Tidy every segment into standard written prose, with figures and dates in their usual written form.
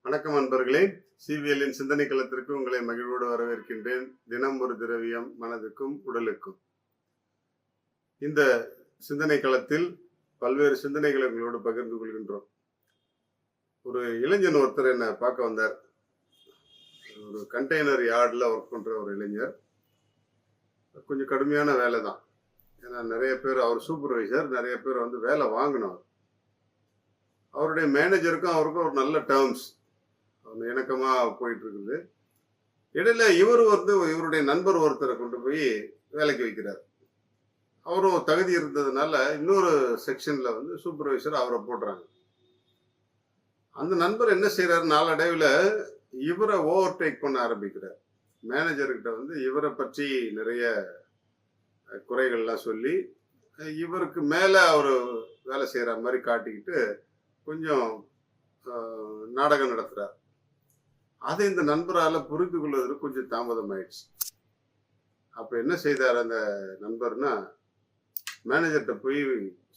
வணக்கம் அன்பர்களே. சிவிஎல்லின் சிந்தனை களத்திற்கு உங்களை மகிழ்வோடு வரவேற்கின்றேன். தினம் ஒரு திரவியம் மனதுக்கும் உடலுக்கும். இந்த சிந்தனை களத்தில் பல்வேறு சிந்தனைகளை உங்களோடு பகிர்ந்து கொள்கின்றோம். ஒரு இளைஞன் ஒருத்தர் என்னை பார்க்க வந்தார். ஒரு கண்டெய்னர் யார்டில் ஒர்க் பண்ற ஒரு இளைஞர். கொஞ்சம் கடுமையான வேலை தான். ஏன்னா நிறைய பேர், அவர் சூப்பர்வைசர், நிறைய பேர் வந்து வேலை வாங்கினவர். அவருடைய மேனேஜருக்கும் அவருக்கும் ஒரு நல்ல டேர்ம்ஸ், இணக்கமா போயிட்டு இருக்குது. இடையில இவருடைய நண்பர் ஒருத்தரை கொண்டு போய் வேலைக்கு வைக்கிறார். அவரும் தகுதி இருந்ததுனால இன்னொரு செக்ஷன்ல வந்து சூப்பர்வைசர் அவரை போடுறாங்க. அந்த நண்பர் என்ன செய்யறாரு, நாளடைவில் இவரை ஓவர்டேக் பண்ண ஆரம்பிக்கிறார். மேனேஜர்கிட்ட வந்து இவரை பற்றி நிறைய குறைகள்லாம் சொல்லி இவருக்கு மேல அவர் வேலை செய்யற மாதிரி காட்டிக்கிட்டு கொஞ்சம் நாடகம் நடத்துறார். அதை இந்த நண்பரால புரிந்து கொள்வதற்கு கொஞ்சம் தாமதம் ஆயிடுச்சு. அப்ப என்ன செய்தார் அந்த நண்பர்னா, மேனேஜர்கிட்ட போய்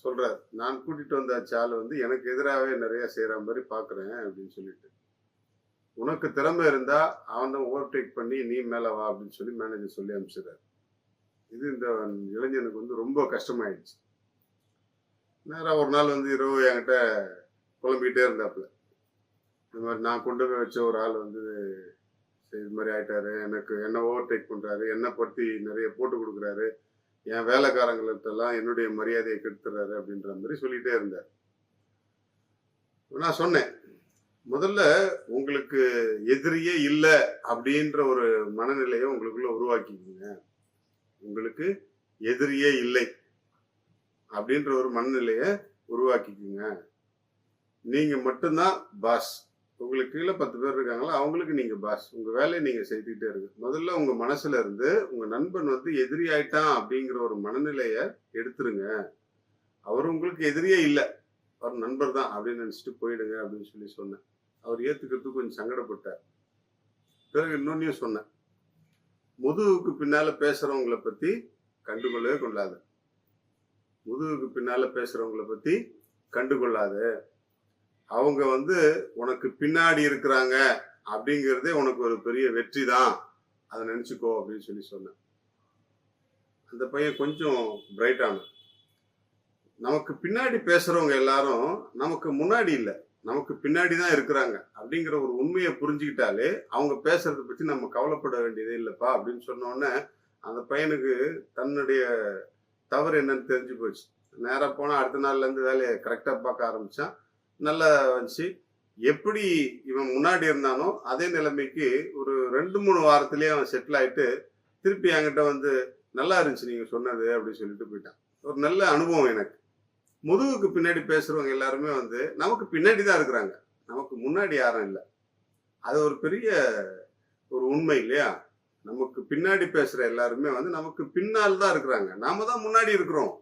சொல்றார், நான் கூட்டிட்டு வந்த ஆள் வந்து எனக்கு எதிராகவே நிறைய செய்யற மாதிரி பாக்குறேன் அப்படின்னு சொல்லிட்டு, உனக்கு திறமை இருந்தா அவன் தான் ஓவர்டேக் பண்ணி நீ மேல வா அப்படின்னு சொல்லி மேனேஜர் சொல்லி அனுப்பிச்சிடாரு. இது இந்த இளைஞனுக்கு வந்து ரொம்ப கஷ்டமாயிடுச்சு. நேரம் ஒரு நாள் வந்து இரவு என்கிட்ட புலம்பிக்கிட்டே இருந்தாப்புல, இந்த மாதிரி நான் கொண்டு போய் வச்ச ஒரு ஆள் வந்து இது மாதிரி ஆயிட்டாரு, என்ன ஓவர்டேக் பண்றாரு, என்னை பற்றி நிறைய போட்டு கொடுக்குறாரு, என் வேலைக்காரங்கள்ட்டெல்லாம் என்னுடைய மரியாதையை கெடுத்துறாரு அப்படின்ற மாதிரி சொல்லிட்டே இருந்தார். நான் சொன்னேன், முதல்ல உங்களுக்கு எதிரியே இல்லை அப்படின்ற ஒரு மனநிலையை உங்களுக்குள்ள உருவாக்கிக்கோங்க. உங்களுக்கு எதிரியே இல்லை அப்படின்ற ஒரு மனநிலையை உருவாக்கிக்குங்க. நீங்க மட்டும்தான் பாஸ். உங்களுக்கு கீழே 10 பேர் இருக்காங்களா, அவங்களுக்கு நீங்க பாஸ். உங்க வேலையை நீங்க செய்துக்கிட்டே இருக்கு. முதல்ல உங்க மனசுல இருந்து உங்க நண்பன் வந்து எதிரி ஆயிட்டான் அப்படிங்கிற ஒரு மனநிலைய எடுத்துருங்க. அவர் உங்களுக்கு எதிரியே இல்லை, அவர் நண்பர் தான் அப்படின்னு நினைச்சிட்டு போயிடுங்க அப்படின்னு சொல்லி சொன்னேன். அவர் ஏத்துக்கிறதுக்கு கொஞ்சம் சங்கடப்பட்டார். பிறகு இன்னொன்னையும் சொன்னேன், முதுகுக்கு பின்னால பேசுறவங்களை பத்தி கண்டுகொள்ளவே கொள்ளாது. முதுகுக்கு பின்னால பேசுறவங்களை பத்தி கண்டுகொள்ளாது. அவங்க வந்து உனக்கு பின்னாடி இருக்கிறாங்க அப்படிங்கிறதே உனக்கு ஒரு பெரிய வெற்றி தான், அதை நினைச்சுக்கோ அப்படின்னு சொல்லி சொன்னேன். அந்த பையன் கொஞ்சம் பிரைட்டான, நமக்கு பின்னாடி பேசுறவங்க எல்லாரும் நமக்கு முன்னாடி இல்லை, நமக்கு பின்னாடி தான் இருக்கிறாங்க அப்படிங்கிற ஒரு உண்மையை புரிஞ்சுக்கிட்டாலே அவங்க பேசுறதை பற்றி நம்ம கவலைப்பட வேண்டியதே இல்லைப்பா அப்படின்னு சொன்ன உடனே அந்த பையனுக்கு தன்னுடைய தவறு என்னன்னு தெரிஞ்சு போச்சு. நேராக போனால் அடுத்த நாள்ல இருந்து வேலையை கரெக்டாக பார்க்க ஆரம்பிச்சான். நல்லா வந்துச்சு. எப்படி இவன் முன்னாடி இருந்தானோ அதே நிலைமைக்கு ஒரு 2-3 வாரத்திலேயே அவன் செட்டில் ஆயிட்டு திருப்பி என்கிட்ட வந்து, நல்லா இருந்துச்சு நீங்க சொன்னது அப்படின்னு சொல்லிட்டு போயிட்டான். ஒரு நல்ல அனுபவம் எனக்கு. முதுகுக்கு பின்னாடி பேசுறவங்க எல்லாருமே வந்து நமக்கு பின்னாடி தான் இருக்கிறாங்க, நமக்கு முன்னாடி யாரும் இல்லை. அது ஒரு பெரிய ஒரு உண்மை இல்லையா? நமக்கு பின்னாடி பேசுற எல்லாருமே வந்து நமக்கு பின்னால் தான் இருக்கிறாங்க, நாம தான் முன்னாடி இருக்கிறோம்.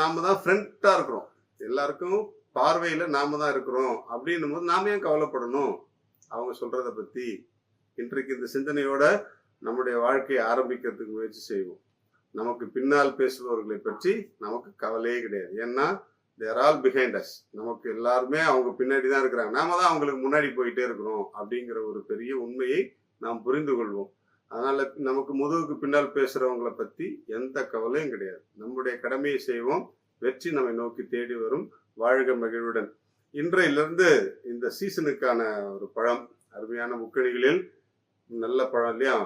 நாம தான் ஃப்ரண்டா இருக்கிறோம். எல்லாருக்கும் பார்வையில நாம தான் இருக்கிறோம் அப்படின்னும் போது நாம ஏன் கவலைப்படணும் அவங்க சொல்றதை பத்தி? இன்றைக்கு இந்த சிந்தனையோட நம்முடைய வாழ்க்கையை ஆரம்பிக்கிறதுக்கு முயற்சி செய்வோம். நமக்கு பின்னால் பேசுபவர்களை பற்றி நமக்கு கவலையே கிடையாது. ஏன்னா தேர் ஆல் பிஹைண்ட் அஸ். நமக்கு எல்லாருமே அவங்க பின்னாடி தான் இருக்கிறாங்க, நாம தான் அவங்களுக்கு முன்னாடி போயிட்டே இருக்கிறோம் அப்படிங்கிற ஒரு பெரிய உண்மையை நாம் புரிந்து கொள்வோம். அதனால நமக்கு முதுகுக்கு பின்னால் பேசுறவங்களை பத்தி எந்த கவலையும் கிடையாது. நம்முடைய கடமையை செய்வோம், வெற்றி நம்மை நோக்கி தேடி வரும். வாழ்க மகிழ்வுடன். இன்றையிலிருந்து இந்த சீசனுக்கான ஒரு பழம், அருமையான முக்கணிகளில் நல்ல பழம் இல்லையா,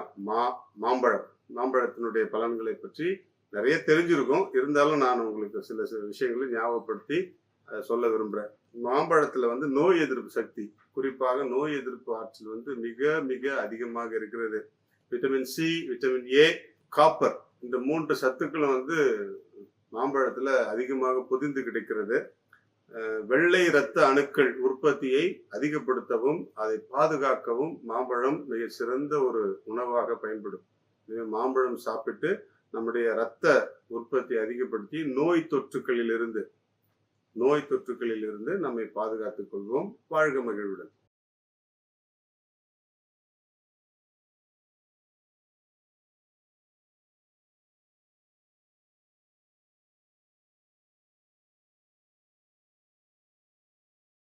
மாம்பழம். மாம்பழத்தினுடைய பலன்களை பற்றி நிறைய தெரிஞ்சிருக்கும். இருந்தாலும் நான் உங்களுக்கு சில விஷயங்களை ஞாபகப்படுத்தி சொல்ல விரும்புகிறேன். மாம்பழத்துல வந்து நோய் எதிர்ப்பு சக்தி, குறிப்பாக நோய் எதிர்ப்பு ஆற்றல் வந்து மிக மிக அதிகமாக இருக்கிறது. Vitamin C, vitamin A, copper, இந்த 3 சத்துக்களும் வந்து மாம்பழத்துல அதிகமாக பொதிந்து கிடைக்கிறது. வெள்ளை இரத்த அணுக்கள் உற்பத்தியை அதிகப்படுத்தவும் அதை பாதுகாக்கவும் மாம்பழம் மிக சிறந்த ஒரு உணவாக பயன்படும். மாம்பழம் சாப்பிட்டு நம்முடைய இரத்த உற்பத்தி அதிகப்படுத்தி நோய் தொற்றுகளில் இருந்து நம்மை பாதுகாத்துக் கொள்வோம். வாழ்க மகிழ்வுடன்.